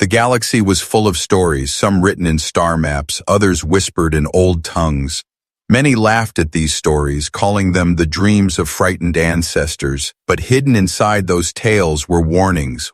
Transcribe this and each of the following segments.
galaxy was full of stories, some written in star maps, others whispered in old tongues. Many laughed at these stories, calling them the dreams of frightened ancestors, but hidden inside those tales were warnings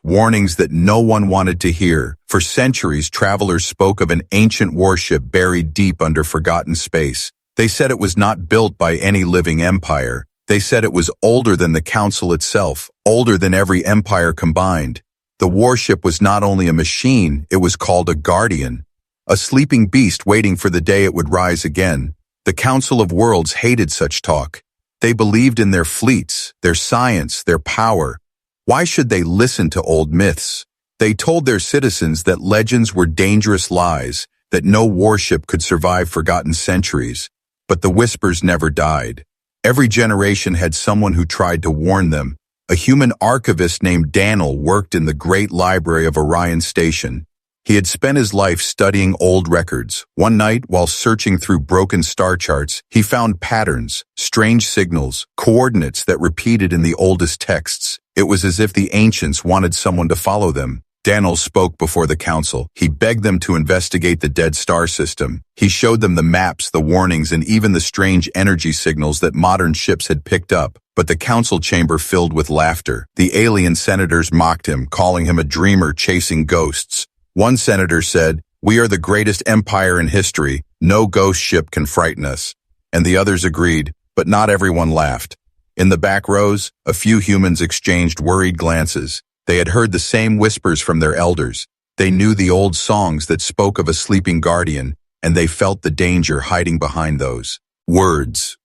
that no one wanted to hear. For centuries, travelers spoke of an ancient warship buried deep under forgotten space. They said it was not built by any living empire. They said it was older than the Council itself, older than every empire combined. The warship was not only a machine, it was called a guardian, a sleeping beast waiting for the day it would rise again. The Council of Worlds hated such talk. They believed in their fleets, their science, their power. Why should they listen to old myths? They told their citizens that legends were dangerous lies, that no warship could survive forgotten centuries. But the whispers never died. Every generation had someone who tried to warn them. A human archivist named Daniel worked in the Great Library of Orion Station. He had spent his life studying old records. One night, while searching through broken star charts, he found patterns, strange signals, coordinates that repeated in the oldest texts. It was as if the ancients wanted someone to follow them. Daniel spoke before the council. He begged them to investigate the dead star system. He showed them the maps, the warnings, and even the strange energy signals that modern ships had picked up. But the council chamber filled with laughter. The alien senators mocked him, calling him a dreamer chasing ghosts. One senator said, "We are the greatest empire in history. No ghost ship can frighten us." And the others agreed, but not everyone laughed. In the back rows, a few humans exchanged worried glances. They had heard the same whispers from their elders. They knew the old songs that spoke of a sleeping guardian, and they felt the danger hiding behind those words.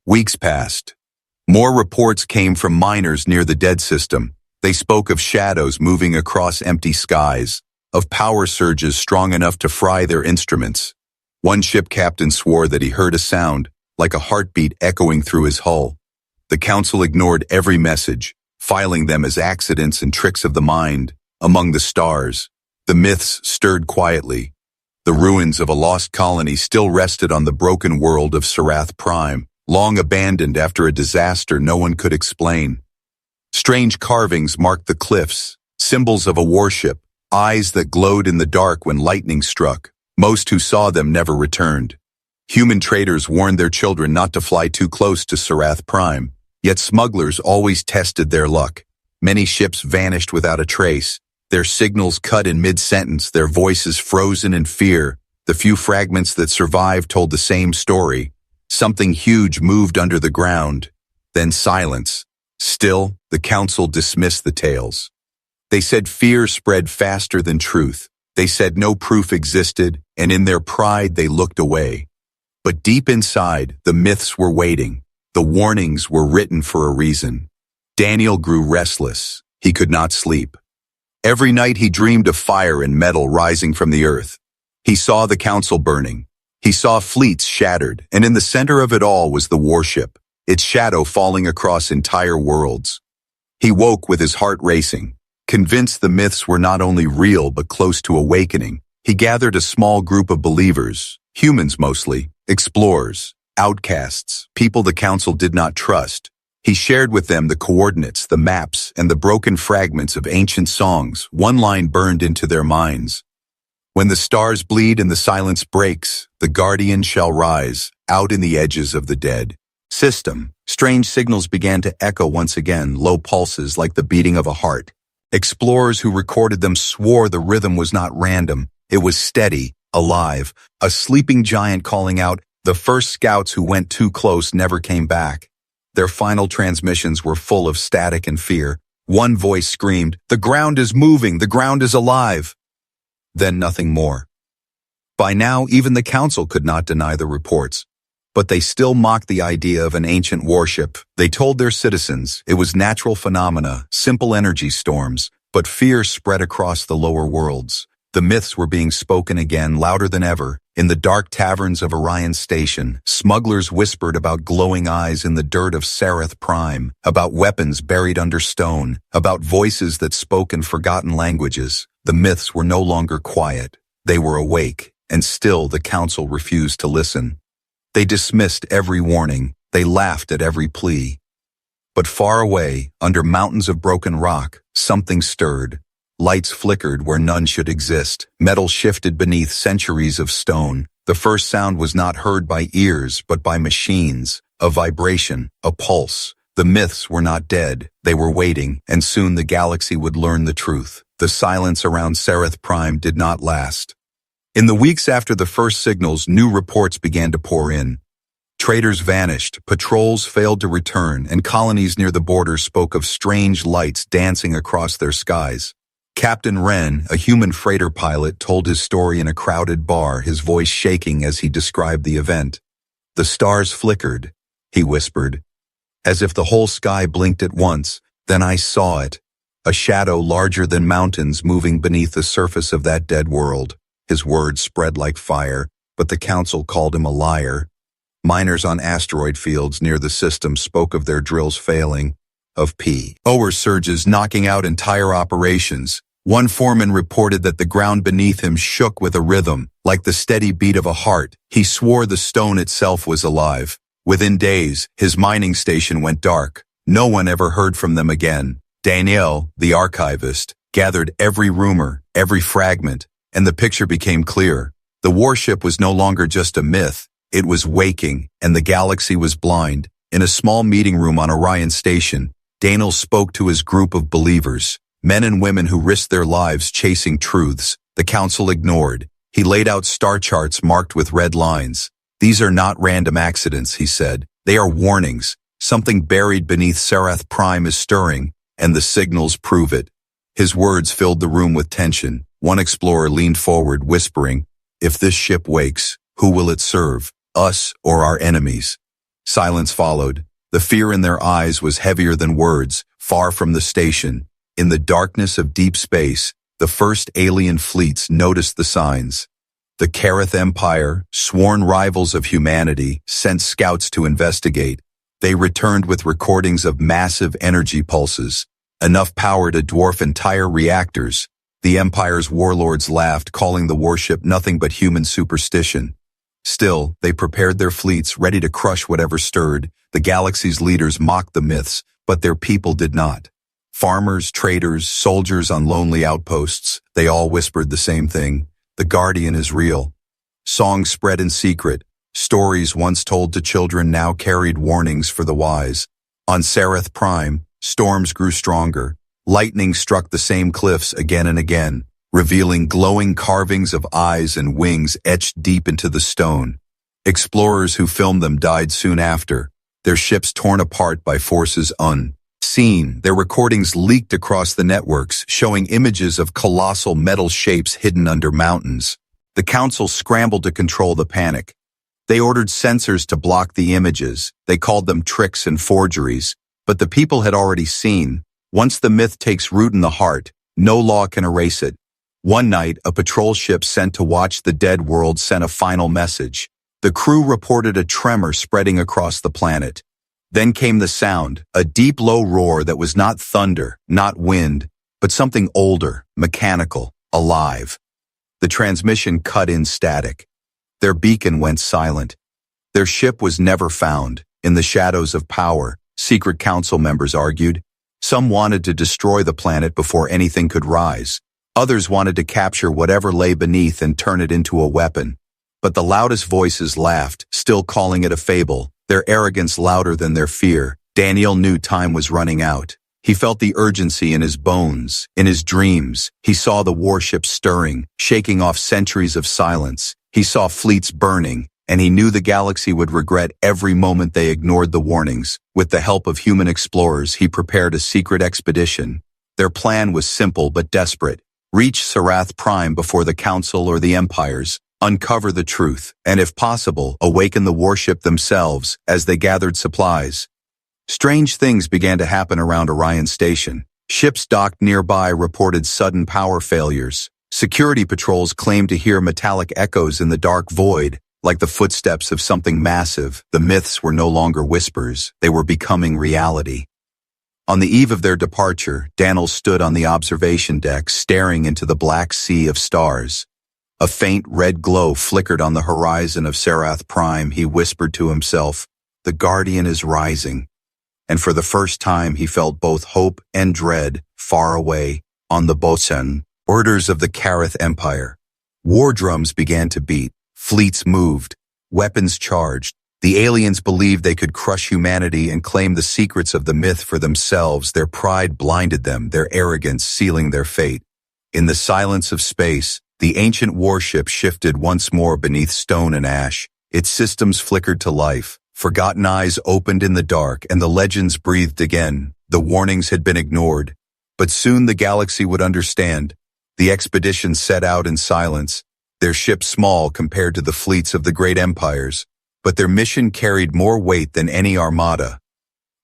Weeks passed. More reports came from miners near the dead system. They spoke of shadows moving across empty skies, of power surges strong enough to fry their instruments. One ship captain swore that he heard a sound, like a heartbeat echoing through his hull. The council ignored every message, filing them as accidents and tricks of the mind. Among the stars, the myths stirred quietly. The ruins of a lost colony still rested on the broken world of Sarath Prime, long abandoned after a disaster no one could explain. Strange carvings marked the cliffs, symbols of a warship, eyes that glowed in the dark when lightning struck. Most who saw them never returned. Human traders warned their children not to fly too close to Sarath Prime, yet smugglers always tested their luck. Many ships vanished without a trace, their signals cut in mid-sentence, their voices frozen in fear. The few fragments that survived told the same story. Something huge moved under the ground, then silence. Still, the council dismissed the tales. They said fear spread faster than truth. They said no proof existed, and in their pride they looked away. But deep inside, the myths were waiting. The warnings were written for a reason. Daniel grew restless. He could not sleep. Every night he dreamed of fire and metal rising from the earth. He saw the council burning. He saw fleets shattered, and in the center of it all was the warship, its shadow falling across entire worlds. He woke with his heart racing. Convinced the myths were not only real but close to awakening, he gathered a small group of believers, humans mostly, explorers, outcasts, people the council did not trust. He shared with them the coordinates, the maps, and the broken fragments of ancient songs. One line burned into their minds. When the stars bleed and the silence breaks, the guardian shall rise, out in the edges of the dead system. Strange signals began to echo once again, low pulses like the beating of a heart. Explorers who recorded them swore the rhythm was not random. It was steady, alive, a sleeping giant calling out. The first scouts who went too close never came back. Their final transmissions were full of static and fear. One voice screamed, "The ground is moving, the ground is alive." Then nothing more. By now, even the council could not deny the reports. But they still mocked the idea of an ancient warship. They told their citizens it was natural phenomena, simple energy storms, but fear spread across the lower worlds. The myths were being spoken again, louder than ever. In the dark taverns of Orion Station, smugglers whispered about glowing eyes in the dirt of Sarath Prime, about weapons buried under stone, about voices that spoke in forgotten languages. The myths were no longer quiet. They were awake, and still the council refused to listen. They dismissed every warning. They laughed at every plea. But far away, under mountains of broken rock, something stirred. Lights flickered where none should exist. Metal shifted beneath centuries of stone. The first sound was not heard by ears, but by machines. A vibration, a pulse. The myths were not dead. They were waiting, and soon the galaxy would learn the truth. The silence around Sereth Prime did not last. In the weeks after the first signals, new reports began to pour in. Traders vanished, patrols failed to return, and colonies near the border spoke of strange lights dancing across their skies. Captain Wren, a human freighter pilot, told his story in a crowded bar, his voice shaking as he described the event. "The stars flickered," he whispered, as if the whole sky blinked at once. "Then I saw it, a shadow larger than mountains moving beneath the surface of that dead world." His words spread like fire, but the council called him a liar. Miners on asteroid fields near the system spoke of their drills failing, of power surges knocking out entire operations. One foreman reported that the ground beneath him shook with a rhythm, like the steady beat of a heart. He swore the stone itself was alive. Within days, his mining station went dark. No one ever heard from them again. Danielle, the archivist, gathered every rumor, every fragment, and the picture became clear. The warship was no longer just a myth. It was waking, and the galaxy was blind. In a small meeting room on Orion Station, Daniel spoke to his group of believers, men and women who risked their lives chasing truths the council ignored. He laid out star charts marked with red lines. "These are not random accidents," he said. "They are warnings. Something buried beneath Sereth Prime is stirring, and the signals prove it." His words filled the room with tension. One explorer leaned forward, whispering, "If this ship wakes, who will it serve, us or our enemies?" Silence followed. The fear in their eyes was heavier than words. Far from the station, in the darkness of deep space, the first alien fleets noticed the signs. The Kareth Empire, sworn rivals of humanity, sent scouts to investigate. They returned with recordings of massive energy pulses, enough power to dwarf entire reactors. The Empire's warlords laughed, calling the warship nothing but human superstition. Still, they prepared their fleets, ready to crush whatever stirred. The galaxy's leaders mocked the myths, but their people did not. Farmers, traders, soldiers on lonely outposts, they all whispered the same thing. The Guardian is real. Songs spread in secret. Stories once told to children now carried warnings for the wise. On Sereth Prime, storms grew stronger. Lightning struck the same cliffs again and again, revealing glowing carvings of eyes and wings etched deep into the stone. Explorers who filmed them died soon after, their ships torn apart by forces unseen. Their recordings leaked across the networks, showing images of colossal metal shapes hidden under mountains. The council scrambled to control the panic. They ordered censors to block the images. They called them tricks and forgeries. But the people had already seen. Once the myth takes root in the heart, no law can erase it. One night, a patrol ship sent to watch the dead world sent a final message. The crew reported a tremor spreading across the planet. Then came the sound, a deep low roar that was not thunder, not wind, but something older, mechanical, alive. The transmission cut in static. Their beacon went silent. Their ship was never found. In the shadows of power, secret council members argued. Some wanted to destroy the planet before anything could rise. Others wanted to capture whatever lay beneath and turn it into a weapon. But the loudest voices laughed, still calling it a fable, their arrogance louder than their fear. Daniel knew time was running out. He felt the urgency in his bones, in his dreams. He saw the warship stirring, shaking off centuries of silence. He saw fleets burning, and he knew the galaxy would regret every moment they ignored the warnings. With the help of human explorers, he prepared a secret expedition. Their plan was simple but desperate. Reach Sereth Prime before the Council or the Empires, uncover the truth, and if possible, awaken the warship themselves as they gathered supplies. Strange things began to happen around Orion Station. Ships docked nearby reported sudden power failures. Security patrols claimed to hear metallic echoes in the dark void, like the footsteps of something massive. The myths were no longer whispers, they were becoming reality. On the eve of their departure, Daniel stood on the observation deck, staring into the black sea of stars. A faint red glow flickered on the horizon of Sereth Prime. He whispered to himself, "The Guardian is rising." And for the first time he felt both hope and dread far away. On the Bosan, orders of the Karath Empire. War drums began to beat, fleets moved, weapons charged. The aliens believed they could crush humanity and claim the secrets of the myth for themselves. Their pride blinded them, their arrogance sealing their fate. In the silence of space, the ancient warship shifted once more beneath stone and ash. Its systems flickered to life. Forgotten eyes opened in the dark, and the legends breathed again. The warnings had been ignored. But soon the galaxy would understand. The expedition set out in silence, their ships small compared to the fleets of the great empires. But their mission carried more weight than any armada.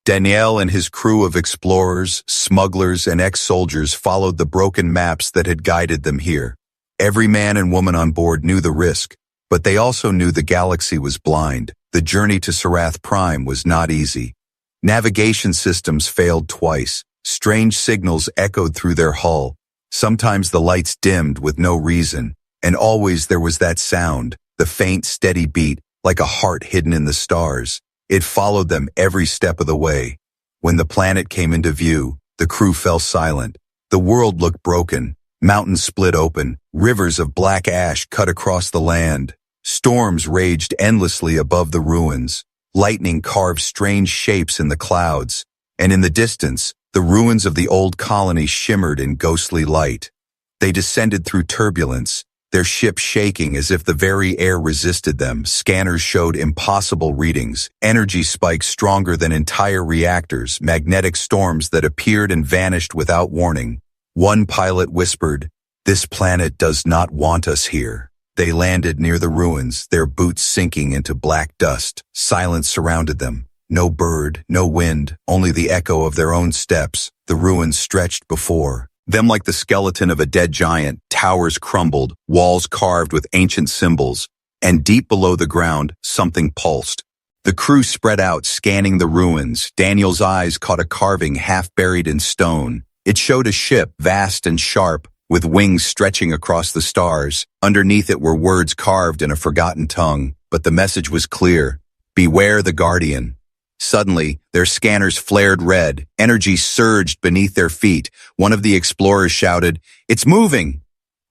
Daniel and his crew of explorers, smugglers, and ex-soldiers followed the broken maps that had guided them here. Every man and woman on board knew the risk, but they also knew the galaxy was blind. The journey to Sarath Prime was not easy. Navigation systems failed twice. Strange signals echoed through their hull. Sometimes the lights dimmed with no reason, and always there was that sound, the faint, steady beat, like a heart hidden in the stars. It followed them every step of the way. When the planet came into view, the crew fell silent. The world looked broken. Mountains split open. Rivers of black ash cut across the land. Storms raged endlessly above the ruins. Lightning carved strange shapes in the clouds. And in the distance, the ruins of the old colony shimmered in ghostly light. They descended through turbulence, their ship shaking as if the very air resisted them. Scanners showed impossible readings, energy spikes stronger than entire reactors, magnetic storms that appeared and vanished without warning. One pilot whispered, "This planet does not want us here." They landed near the ruins, their boots sinking into black dust. Silence surrounded them. No bird, no wind, only the echo of their own steps. The ruins stretched before them like the skeleton of a dead giant. Towers crumbled, walls carved with ancient symbols, and deep below the ground, something pulsed. The crew spread out, scanning the ruins. Daniel's eyes caught a carving half buried in stone. It showed a ship, vast and sharp, with wings stretching across the stars. Underneath it were words carved in a forgotten tongue, but the message was clear: "Beware the Guardian." Suddenly, their scanners flared red. Energy surged beneath their feet. One of the explorers shouted, "It's moving!"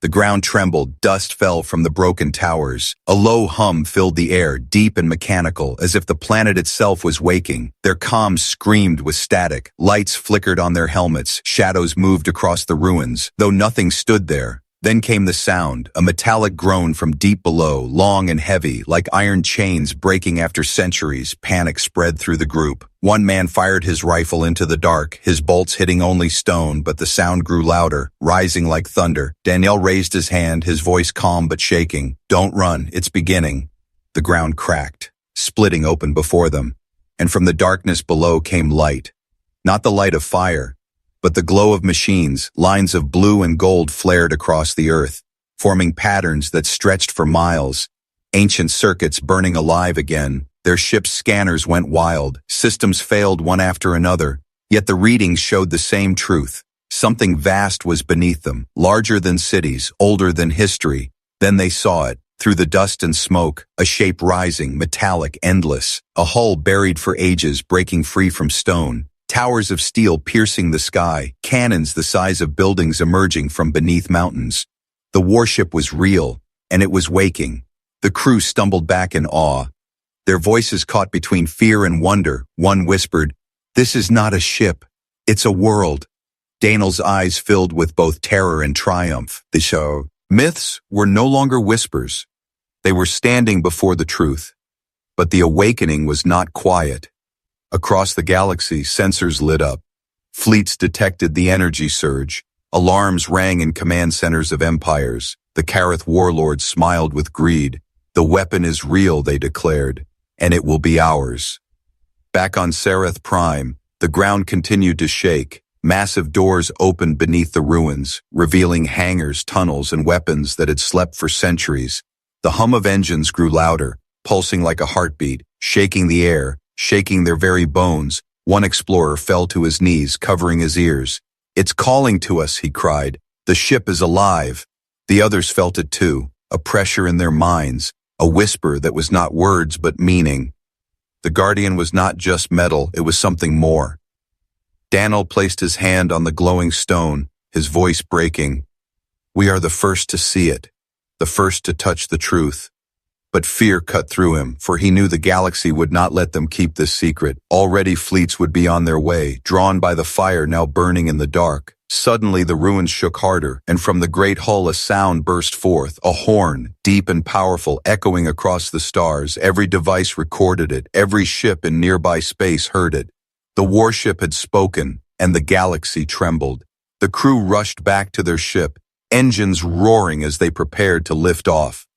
The ground trembled. Dust fell from the broken towers. A low hum filled the air, deep and mechanical, as if the planet itself was waking. Their comms screamed with static. Lights flickered on their helmets. Shadows moved across the ruins, though nothing stood there. Then came the sound, a metallic groan from deep below, long and heavy, like iron chains breaking after centuries. Panic spread through the group. One man fired his rifle into the dark, his bolts hitting only stone, but the sound grew louder, rising like thunder. Daniel raised his hand, his voice calm but shaking. "Don't run, it's beginning." The ground cracked, splitting open before them, and from the darkness below came light. Not the light of fire, but the glow of machines. Lines of blue and gold flared across the earth, forming patterns that stretched for miles. Ancient circuits burning alive again. Their ship's scanners went wild. Systems failed one after another, yet the readings showed the same truth. Something vast was beneath them, larger than cities, older than history. Then they saw it, through the dust and smoke, a shape rising, metallic, endless. A hull buried for ages, breaking free from stone. Towers of steel piercing the sky, cannons the size of buildings emerging from beneath mountains. The warship was real, and it was waking. The crew stumbled back in awe. Their voices caught between fear and wonder. One whispered, "This is not a ship, it's a world." Daniel's eyes filled with both terror and triumph. The show. Myths were no longer whispers. They were standing before the truth. But the awakening was not quiet. Across the galaxy, sensors lit up. Fleets detected the energy surge. Alarms rang in command centers of empires. The Karath warlords smiled with greed. "The weapon is real," they declared, "and it will be ours." Back on Sarath Prime, the ground continued to shake. Massive doors opened beneath the ruins, revealing hangars, tunnels, and weapons that had slept for centuries. The hum of engines grew louder, pulsing like a heartbeat, shaking the air, shaking their very bones. One explorer fell to his knees, covering his ears. "It's calling to us," he cried. "The ship is alive." The others felt it too, a pressure in their minds, a whisper that was not words but meaning. The Guardian was not just metal, it was something more. Daniel placed his hand on the glowing stone. his voice breaking. "We are the first to see it, the first to touch the truth." But fear cut through him, for he knew the galaxy would not let them keep this secret. Already fleets would be on their way, drawn by the fire now burning in the dark. Suddenly the ruins shook harder, and from the great hull a sound burst forth, a horn, deep and powerful, echoing across the stars. Every device recorded it, every ship in nearby space heard it. The warship had spoken, and the galaxy trembled. The crew rushed back to their ship, engines roaring as they prepared to lift off.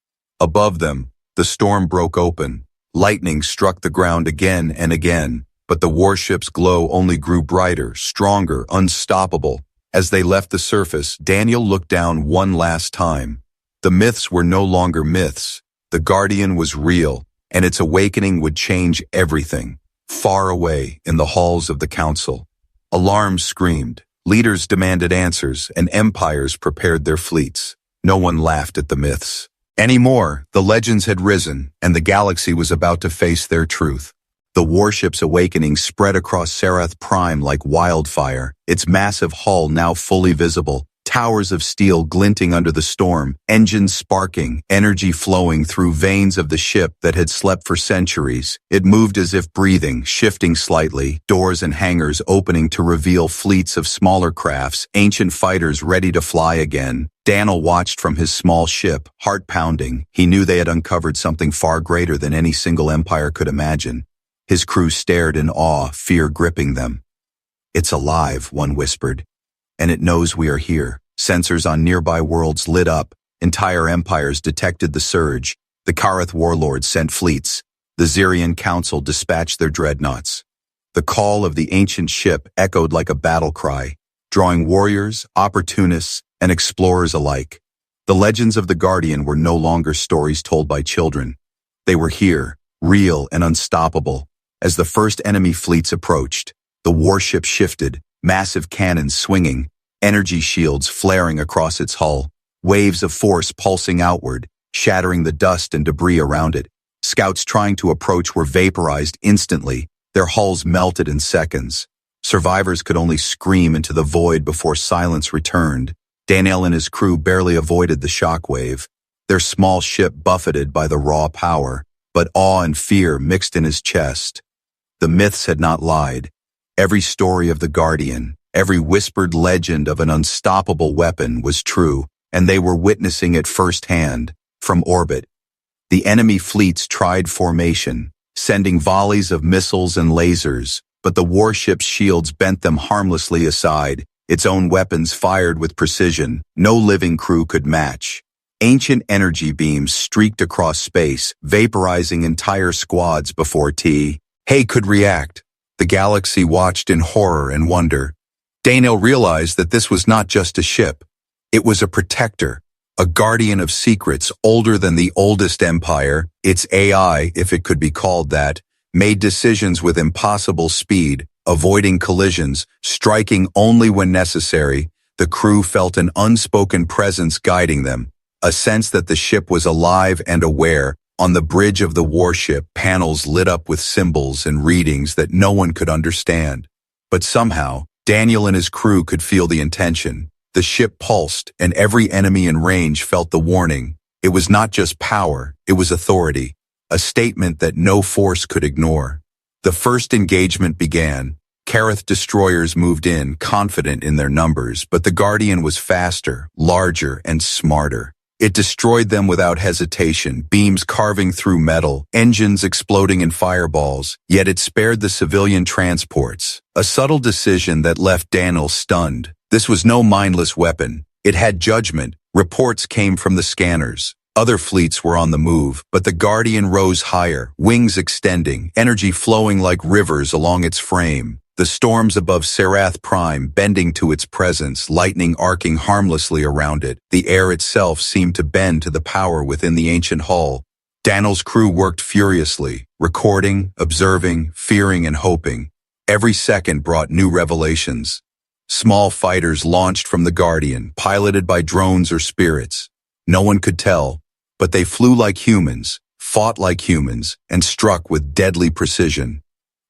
Above them, the storm broke open. Lightning struck the ground again and again, but the warship's glow only grew brighter, stronger, unstoppable. As they left the surface, Daniel looked down one last time. The myths were no longer myths. The Guardian was real, and its awakening would change everything. Far away, in the halls of the council, alarms screamed, leaders demanded answers, and empires prepared their fleets. No one laughed at the myths anymore. The legends had risen, and the galaxy was about to face their truth. The warship's awakening spread across Sarath Prime like wildfire, its massive hull now fully visible, towers of steel glinting under the storm, engines sparking, energy flowing through veins of the ship that had slept for centuries. It moved as if breathing, shifting slightly, doors and hangars opening to reveal fleets of smaller crafts, ancient fighters ready to fly again. Daniel watched from his small ship, heart pounding. He knew they had uncovered something far greater than any single empire could imagine. His crew stared in awe, fear gripping them. "It's alive," one whispered, "and it knows we are here." Sensors on nearby worlds lit up. Entire empires detected the surge. The Karath warlords sent fleets. The Zirian Council dispatched their dreadnoughts. The call of the ancient ship echoed like a battle cry, drawing warriors, opportunists, and explorers alike. The legends of the Guardian were no longer stories told by children. They were here, real and unstoppable. As the first enemy fleets approached, the warship shifted, massive cannons swinging, energy shields flaring across its hull, waves of force pulsing outward, shattering the dust and debris around it. Scouts trying to approach were vaporized instantly, their hulls melted in seconds. Survivors could only scream into the void before silence returned. Daniel and his crew barely avoided the shockwave, their small ship buffeted by the raw power, but awe and fear mixed in his chest. The myths had not lied. Every story of the Guardian, every whispered legend of an unstoppable weapon was true, and they were witnessing it firsthand, from orbit. The enemy fleets tried formation, sending volleys of missiles and lasers, but the warship's shields bent them harmlessly aside, its own weapons fired with precision no living crew could match. Ancient energy beams streaked across space, vaporizing entire squads before T.A. could react. The galaxy watched in horror and wonder. Daniel realized that this was not just a ship. It was a protector, a guardian of secrets older than the oldest empire. Its AI, if it could be called that, made decisions with impossible speed, avoiding collisions, striking only when necessary. The crew felt an unspoken presence guiding them, a sense that the ship was alive and aware. On the bridge of the warship, panels lit up with symbols and readings that no one could understand. But somehow, Daniel and his crew could feel the intention. The ship pulsed, and every enemy in range felt the warning. It was not just power, it was authority, a statement that no force could ignore. The first engagement began. Karath destroyers moved in, confident in their numbers, but the Guardian was faster, larger, and smarter. It destroyed them without hesitation, beams carving through metal, engines exploding in fireballs, yet it spared the civilian transports. A subtle decision that left Daniel stunned. This was no mindless weapon. It had judgment. Reports came from the scanners. Other fleets were on the move, but the Guardian rose higher, wings extending, energy flowing like rivers along its frame. The storms above Sarath Prime bending to its presence, lightning arcing harmlessly around it. The air itself seemed to bend to the power within the ancient hull. Daniel's crew worked furiously, recording, observing, fearing, and hoping. Every second brought new revelations. Small fighters launched from the Guardian, piloted by drones or spirits. No one could tell, but they flew like humans, fought like humans, and struck with deadly precision.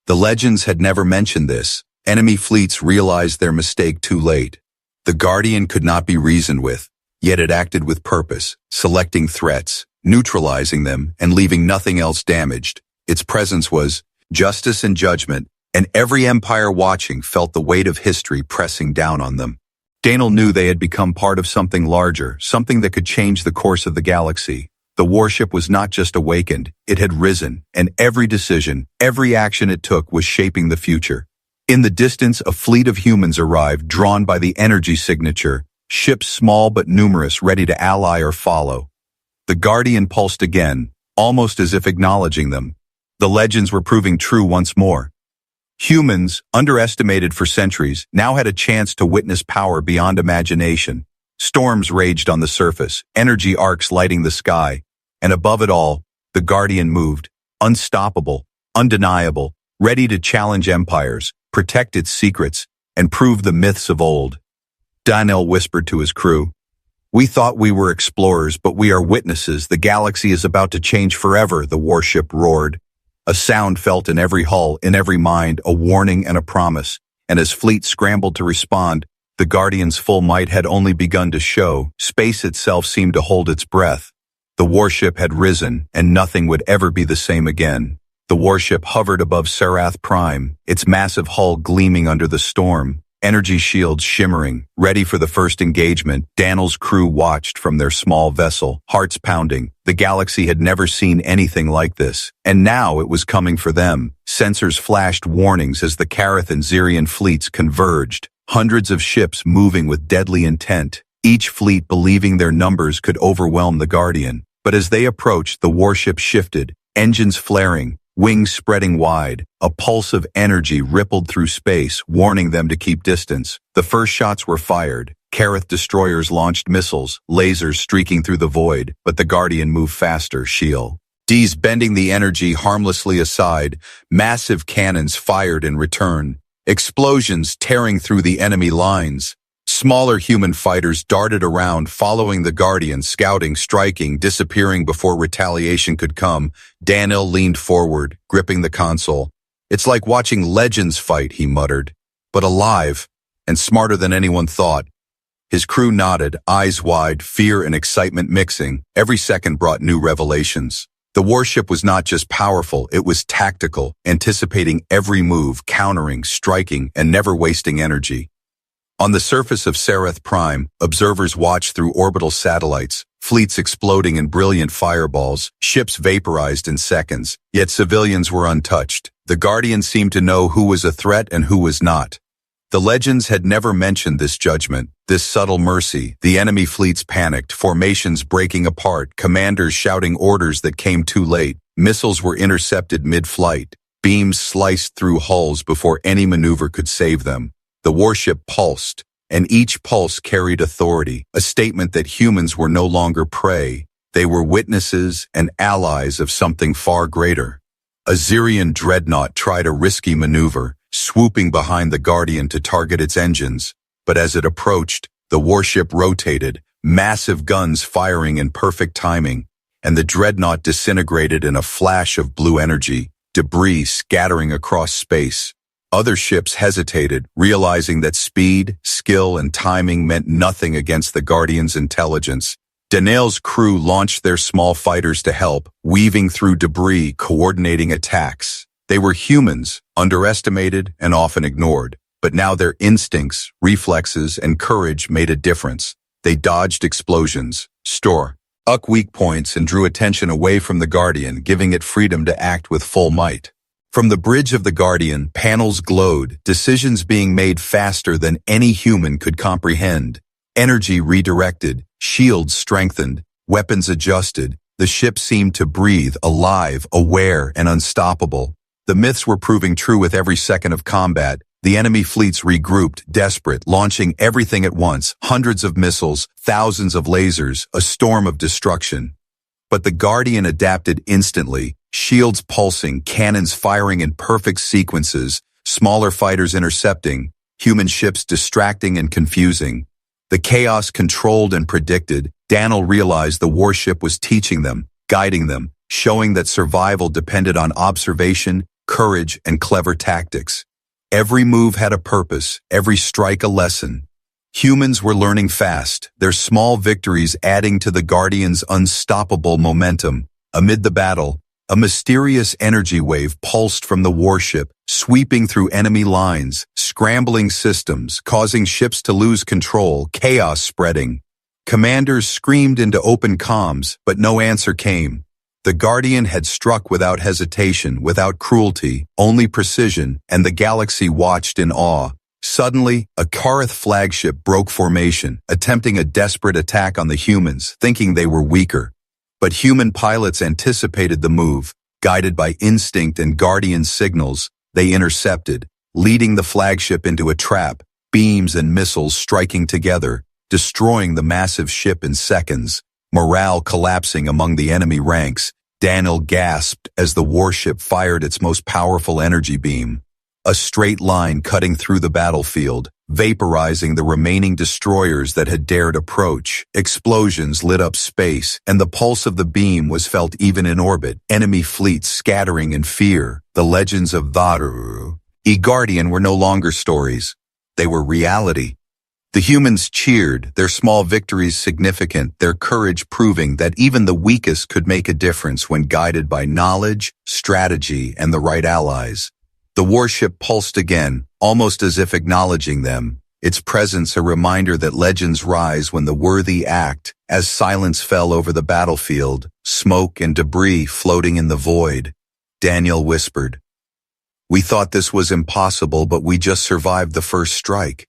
The legends had never mentioned this. Enemy fleets realized their mistake too late. The Guardian could not be reasoned with, yet it acted with purpose, selecting threats, neutralizing them, and leaving nothing else damaged. Its presence was justice and judgment, and every empire watching felt the weight of history pressing down on them. Daniel knew they had become part of something larger, something that could change the course of the galaxy. The warship was not just awakened, it had risen, and every decision, every action it took was shaping the future. In the distance, a fleet of humans arrived, drawn by the energy signature, ships small but numerous, ready to ally or follow. The Guardian pulsed again, almost as if acknowledging them. The legends were proving true once more. Humans, underestimated for centuries, now had a chance to witness power beyond imagination. Storms raged on the surface, energy arcs lighting the sky, and above it all, the Guardian moved, unstoppable, undeniable, ready to challenge empires, protect its secrets, and prove the myths of old. Daniel whispered to his crew, "We thought we were explorers, but we are witnesses. The galaxy is about to change forever," the warship roared. A sound felt in every hull, in every mind, a warning and a promise, and as fleet scrambled to respond, the Guardian's full might had only begun to show. Space itself seemed to hold its breath. The warship had risen, and nothing would ever be the same again. The warship hovered above Sarath Prime, its massive hull gleaming under the storm, energy shields shimmering, ready for the first engagement. Daniel's crew watched from their small vessel, hearts pounding. The galaxy had never seen anything like this, and now it was coming for them. Sensors flashed warnings as the Karath and Zirian fleets converged, hundreds of ships moving with deadly intent, each fleet believing their numbers could overwhelm the Guardian. But as they approached, the warship shifted, engines flaring, wings spreading wide. A pulse of energy rippled through space, warning them to keep distance. The first shots were fired. Karath destroyers launched missiles, lasers streaking through the void, but the Guardian moved faster, shield D's bending the energy harmlessly aside. Massive cannons fired in return, explosions tearing through the enemy lines. Smaller human fighters darted around, following the Guardian, scouting, striking, disappearing before retaliation could come. Daniel leaned forward, gripping the console. "It's like watching legends fight," he muttered. "But alive, and smarter than anyone thought." His crew nodded, eyes wide, fear and excitement mixing. Every second brought new revelations. The warship was not just powerful, it was tactical, anticipating every move, countering, striking, and never wasting energy. On the surface of Sarath Prime, observers watched through orbital satellites, fleets exploding in brilliant fireballs, ships vaporized in seconds, yet civilians were untouched. The Guardian seemed to know who was a threat and who was not. The legends had never mentioned this judgment, this subtle mercy. The enemy fleets panicked, formations breaking apart, commanders shouting orders that came too late. Missiles were intercepted mid-flight, beams sliced through hulls before any maneuver could save them. The warship pulsed, and each pulse carried authority, a statement that humans were no longer prey. They were witnesses and allies of something far greater. A Zirian dreadnought tried a risky maneuver, swooping behind the Guardian to target its engines, but as it approached, the warship rotated, massive guns firing in perfect timing, and the dreadnought disintegrated in a flash of blue energy, debris scattering across space. Other ships hesitated, realizing that speed, skill, and timing meant nothing against the Guardian's intelligence. Daniel's crew launched their small fighters to help, weaving through debris, coordinating attacks. They were humans, underestimated and often ignored, but now their instincts, reflexes, and courage made a difference. They dodged explosions, struck weak points, and drew attention away from the Guardian, giving it freedom to act with full might. From the bridge of the Guardian, panels glowed, decisions being made faster than any human could comprehend. Energy redirected, shields strengthened, weapons adjusted. The ship seemed to breathe, alive, aware, and unstoppable. The myths were proving true with every second of combat. The enemy fleets regrouped, desperate, launching everything at once, hundreds of missiles, thousands of lasers, a storm of destruction. But the Guardian adapted instantly, shields pulsing, cannons firing in perfect sequences, smaller fighters intercepting, human ships distracting and confusing. The chaos controlled and predicted. Daniel realized the warship was teaching them, guiding them, showing that survival depended on observation, courage, and clever tactics. Every move had a purpose, every strike a lesson. Humans were learning fast, their small victories adding to the Guardian's unstoppable momentum. Amid the battle, a mysterious energy wave pulsed from the warship, sweeping through enemy lines, scrambling systems, causing ships to lose control, chaos spreading. Commanders screamed into open comms, but no answer came. The Guardian had struck without hesitation, without cruelty, only precision, and the galaxy watched in awe. Suddenly, a Kareth flagship broke formation, attempting a desperate attack on the humans, thinking they were weaker. But human pilots anticipated the move. Guided by instinct and Guardian signals, they intercepted, leading the flagship into a trap, beams and missiles striking together, destroying the massive ship in seconds. Morale collapsing among the enemy ranks, Daniel gasped as the warship fired its most powerful energy beam. A straight line cutting through the battlefield, vaporizing the remaining destroyers that had dared approach. Explosions lit up space, and the pulse of the beam was felt even in orbit. Enemy fleets scattering in fear. The legends of Varu, Guardian were no longer stories. They were reality. The humans cheered, their small victories significant, their courage proving that even the weakest could make a difference when guided by knowledge, strategy, and the right allies. The warship pulsed again, almost as if acknowledging them, its presence a reminder that legends rise when the worthy act. As silence fell over the battlefield, smoke and debris floating in the void, Daniel whispered, "We thought this was impossible, but we just survived the first strike."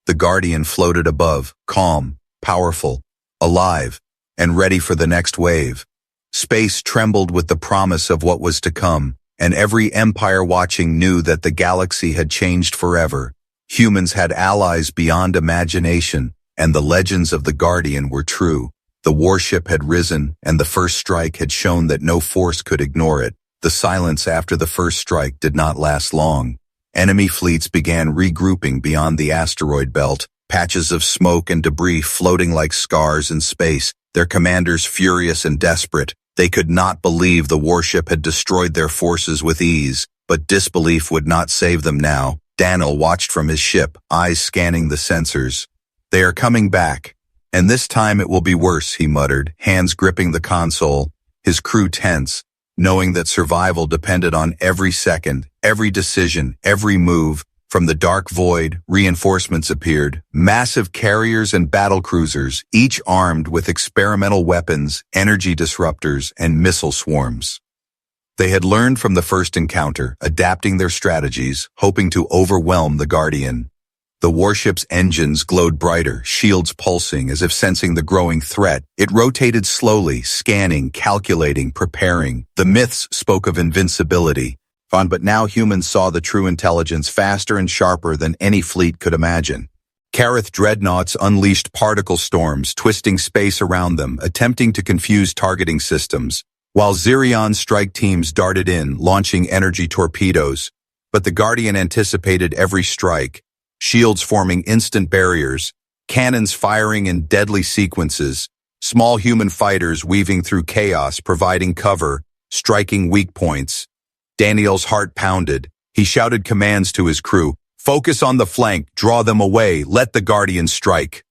The Guardian floated above, calm, powerful, alive, and ready for the next wave. Space trembled with the promise of what was to come, and every empire watching knew that the galaxy had changed forever. Humans had allies beyond imagination, and the legends of the Guardian were true. The warship had risen, and the first strike had shown that no force could ignore it. The silence after the first strike did not last long. Enemy fleets began regrouping beyond the asteroid belt, patches of smoke and debris floating like scars in space, their commanders furious and desperate. They could not believe the warship had destroyed their forces with ease, but disbelief would not save them now. Daniel watched from his ship, eyes scanning the sensors. "They are coming back, and this time it will be worse," he muttered, hands gripping the console, his crew tense, knowing that survival depended on every second, every decision, every move. From the dark void, reinforcements appeared, massive carriers and battlecruisers, each armed with experimental weapons, energy disruptors, and missile swarms. They had learned from the first encounter, adapting their strategies, hoping to overwhelm the Guardian. The warship's engines glowed brighter, shields pulsing as if sensing the growing threat. It rotated slowly, scanning, calculating, preparing. The myths spoke of invincibility. But now humans saw the true intelligence faster and sharper than any fleet could imagine. Kareth dreadnoughts unleashed particle storms, twisting space around them, attempting to confuse targeting systems, while Zirion strike teams darted in, launching energy torpedoes. But the Guardian anticipated every strike, shields forming instant barriers, cannons firing in deadly sequences, small human fighters weaving through chaos, providing cover, striking weak points. Daniel's heart pounded. He shouted commands to his crew. "Focus on the flank, draw them away, let the Guardian strike."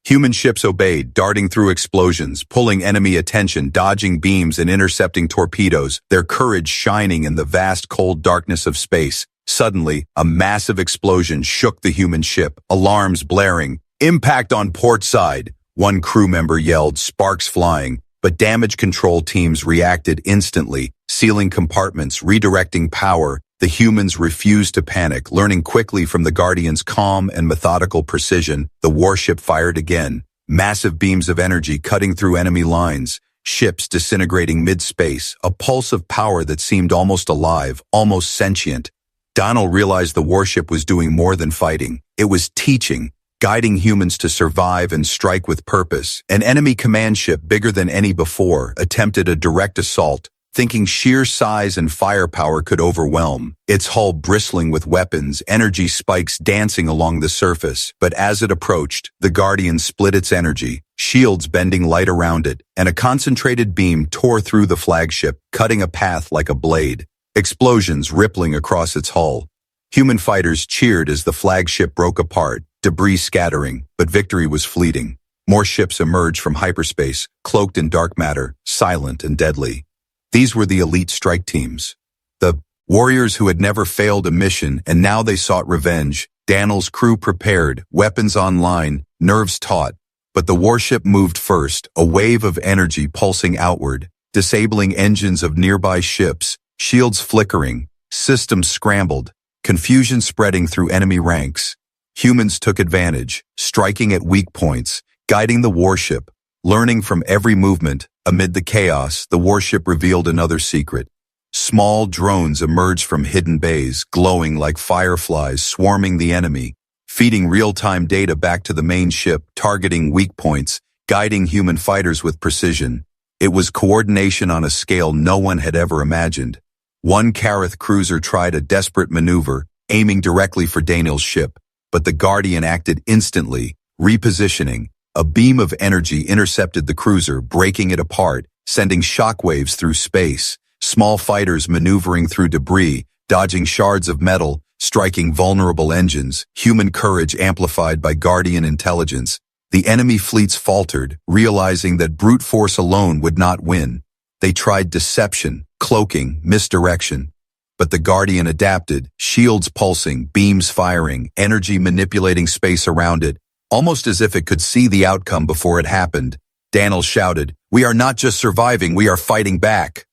Human ships obeyed, darting through explosions, pulling enemy attention, dodging beams and intercepting torpedoes, their courage shining in the vast cold darkness of space. Suddenly, a massive explosion shook the human ship, alarms blaring. "Impact on port side," one crew member yelled, sparks flying. But damage control teams reacted instantly, sealing compartments, redirecting power. The humans refused to panic, learning quickly from the Guardian's calm and methodical precision. The warship fired again, massive beams of energy cutting through enemy lines, ships disintegrating mid-space, a pulse of power that seemed almost alive, almost sentient. Donald realized the warship was doing more than fighting. It was teaching, guiding humans to survive and strike with purpose. An enemy command ship bigger than any before attempted a direct assault, thinking sheer size and firepower could overwhelm, its hull bristling with weapons, energy spikes dancing along the surface. But as it approached, the Guardian split its energy, shields bending light around it, and a concentrated beam tore through the flagship, cutting a path like a blade. Explosions rippling across its hull. Human fighters cheered as the flagship broke apart, debris scattering, but victory was fleeting. More ships emerged from hyperspace, cloaked in dark matter, silent and deadly. These were the elite strike teams. The warriors who had never failed a mission, and now they sought revenge. Daniel's crew prepared, weapons online, nerves taut. But the warship moved first, a wave of energy pulsing outward, disabling engines of nearby ships, shields flickering, systems scrambled, confusion spreading through enemy ranks. Humans took advantage, striking at weak points, guiding the warship. Learning from every movement, amid the chaos, the warship revealed another secret. Small drones emerged from hidden bays, glowing like fireflies swarming the enemy, feeding real-time data back to the main ship, targeting weak points, guiding human fighters with precision. It was coordination on a scale no one had ever imagined. One Kareth cruiser tried a desperate maneuver, aiming directly for Daniel's ship, but the Guardian acted instantly, repositioning. A beam of energy intercepted the cruiser, breaking it apart, sending shockwaves through space. Small fighters maneuvering through debris, dodging shards of metal, striking vulnerable engines, human courage amplified by Guardian intelligence. The enemy fleets faltered, realizing that brute force alone would not win. They tried deception, cloaking, misdirection. But the Guardian adapted, shields pulsing, beams firing, energy manipulating space around it, almost as if it could see the outcome before it happened. Daniel shouted, "We are not just surviving, we are fighting back."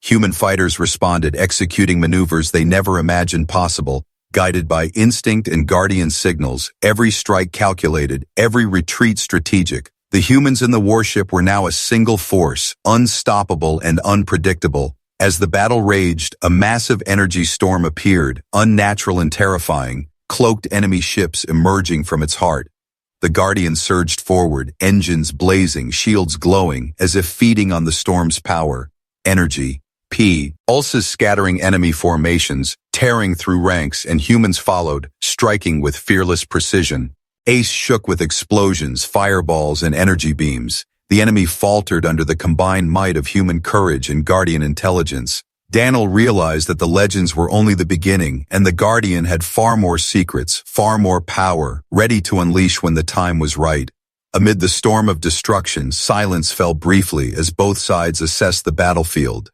Human fighters responded, executing maneuvers they never imagined possible, guided by instinct and Guardian signals, every strike calculated, every retreat strategic. The humans in the warship were now a single force, unstoppable and unpredictable. As the battle raged, a massive energy storm appeared, unnatural and terrifying, cloaked enemy ships emerging from its heart. The Guardian surged forward, engines blazing, shields glowing, as if feeding on the storm's power. Energy. Pulses scattering enemy formations, tearing through ranks, and humans followed, striking with fearless precision. Ace shook with explosions, fireballs, and energy beams. The enemy faltered under the combined might of human courage and Guardian intelligence. Daniel realized that the legends were only the beginning, and the Guardian had far more secrets, far more power, ready to unleash when the time was right. Amid the storm of destruction, silence fell briefly as both sides assessed the battlefield.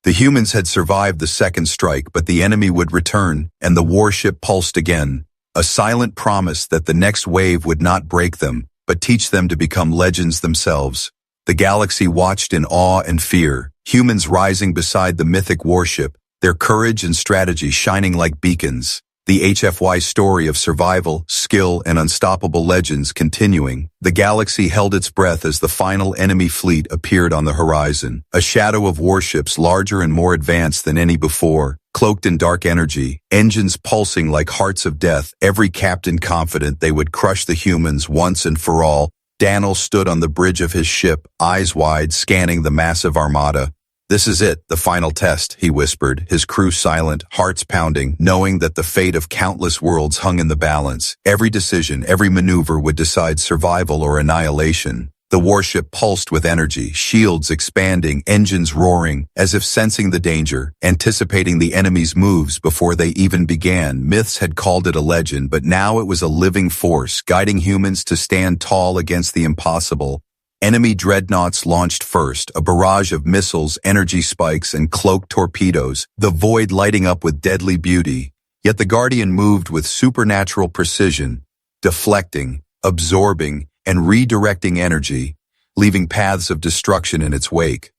The humans had survived the second strike, but the enemy would return, and the warship pulsed again. A silent promise that the next wave would not break them, but teach them to become legends themselves. The galaxy watched in awe and fear, humans rising beside the mythic warship, their courage and strategy shining like beacons. The HFY story of survival, skill, and unstoppable legends continuing. The galaxy held its breath as the final enemy fleet appeared on the horizon, a shadow of warships larger and more advanced than any before, cloaked in dark energy, engines pulsing like hearts of death, every captain confident they would crush the humans once and for all. Daniel stood on the bridge of his ship, eyes wide, scanning the massive armada. "This is it, the final test," he whispered, his crew silent, hearts pounding, knowing that the fate of countless worlds hung in the balance. Every decision, every maneuver would decide survival or annihilation. The warship pulsed with energy, shields expanding, engines roaring, as if sensing the danger, anticipating the enemy's moves before they even began. Myths had called it a legend, but now it was a living force, guiding humans to stand tall against the impossible. Enemy dreadnoughts launched first, a barrage of missiles, energy spikes, and cloaked torpedoes, the void lighting up with deadly beauty. Yet the Guardian moved with supernatural precision, deflecting, absorbing, and redirecting energy, leaving paths of destruction in its wake.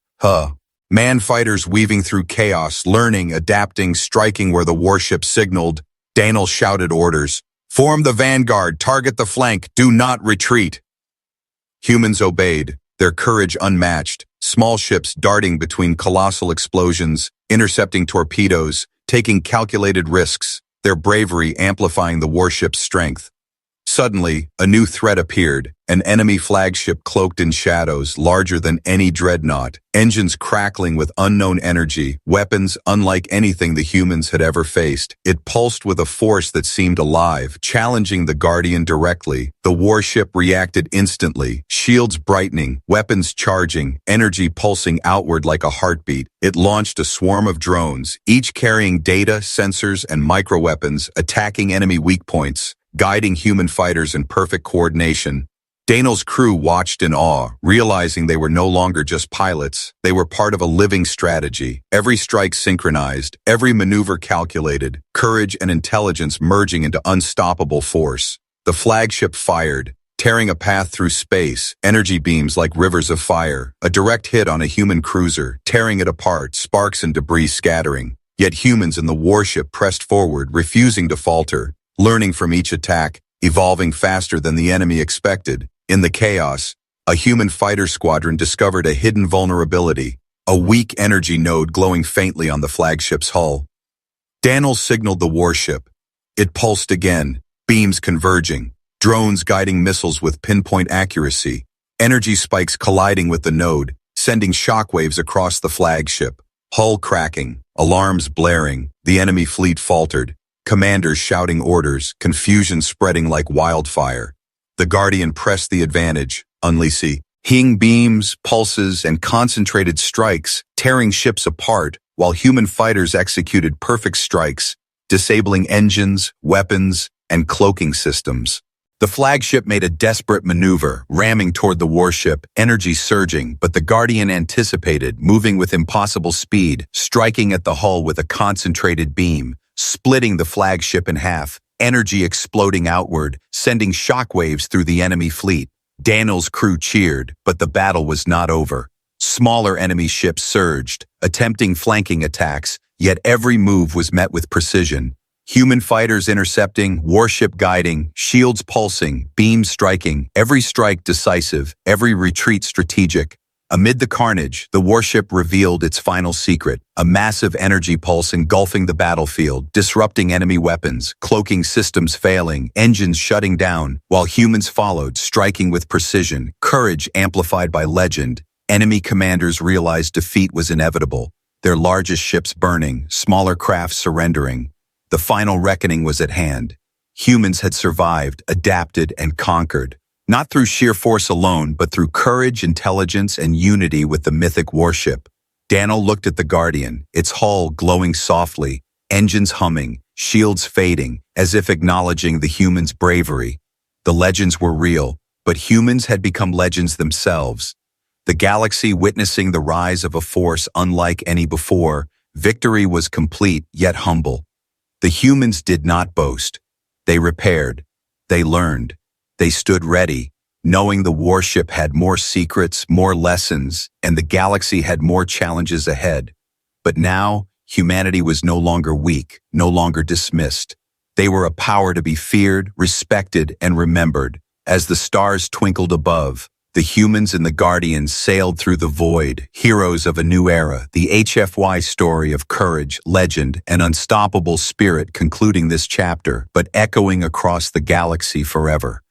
Man fighters weaving through chaos, learning, adapting, striking where the warship signaled. Daniel shouted orders. "Form the vanguard, target the flank, do not retreat." Humans obeyed, their courage unmatched, small ships darting between colossal explosions, intercepting torpedoes, taking calculated risks, their bravery amplifying the warship's strength. Suddenly, a new threat appeared, an enemy flagship cloaked in shadows, larger than any dreadnought, engines crackling with unknown energy, weapons unlike anything the humans had ever faced. It pulsed with a force that seemed alive, challenging the Guardian directly. The warship reacted instantly, shields brightening, weapons charging, energy pulsing outward like a heartbeat. It launched a swarm of drones, each carrying data, sensors, and microweapons, attacking enemy weak points. guiding human fighters in perfect coordination. Daniel's crew watched in awe, realizing they were no longer just pilots. They were part of a living strategy, every strike synchronized, every maneuver calculated, courage and intelligence merging into unstoppable force. The flagship fired, tearing a path through space, energy beams like rivers of fire, a direct hit on a human cruiser, tearing it apart, sparks and debris scattering. Yet humans in the warship pressed forward, refusing to falter, learning from each attack, evolving faster than the enemy expected. In the chaos, a human fighter squadron discovered a hidden vulnerability, a weak energy node glowing faintly on the flagship's hull. Daniel signaled the warship. It pulsed again, beams converging, drones guiding missiles with pinpoint accuracy, energy spikes colliding with the node, sending shockwaves across the flagship. Hull cracking, alarms blaring, the enemy fleet faltered, commanders shouting orders, confusion spreading like wildfire. The Guardian pressed the advantage, unleashing beams, pulses, and concentrated strikes, tearing ships apart, while human fighters executed perfect strikes, disabling engines, weapons, and cloaking systems. The flagship made a desperate maneuver, ramming toward the warship, energy surging, but the Guardian anticipated, moving with impossible speed, striking at the hull with a concentrated beam, splitting the flagship in half, energy exploding outward, sending shockwaves through the enemy fleet. Daniel's crew cheered, but the battle was not over. Smaller enemy ships surged, attempting flanking attacks, yet every move was met with precision. Human fighters intercepting, warship guiding, shields pulsing, beams striking, every strike decisive, every retreat strategic. Amid the carnage, the warship revealed its final secret, a massive energy pulse engulfing the battlefield, disrupting enemy weapons, cloaking systems failing, engines shutting down, while humans followed, striking with precision, courage amplified by legend. Enemy commanders realized defeat was inevitable, their largest ships burning, smaller crafts surrendering. The final reckoning was at hand. Humans had survived, adapted, and conquered. Not through sheer force alone, but through courage, intelligence, and unity with the mythic warship. Daniel looked at the Guardian, its hull glowing softly, engines humming, shields fading, as if acknowledging the humans' bravery. The legends were real, but humans had become legends themselves. The galaxy witnessing the rise of a force unlike any before, victory was complete yet humble. The humans did not boast. They repaired. They learned. They stood ready, knowing the warship had more secrets, more lessons, and the galaxy had more challenges ahead. But now, humanity was no longer weak, no longer dismissed. They were a power to be feared, respected, and remembered. As the stars twinkled above, the humans and the Guardians sailed through the void, heroes of a new era, the HFY story of courage, legend, and unstoppable spirit concluding this chapter, but echoing across the galaxy forever.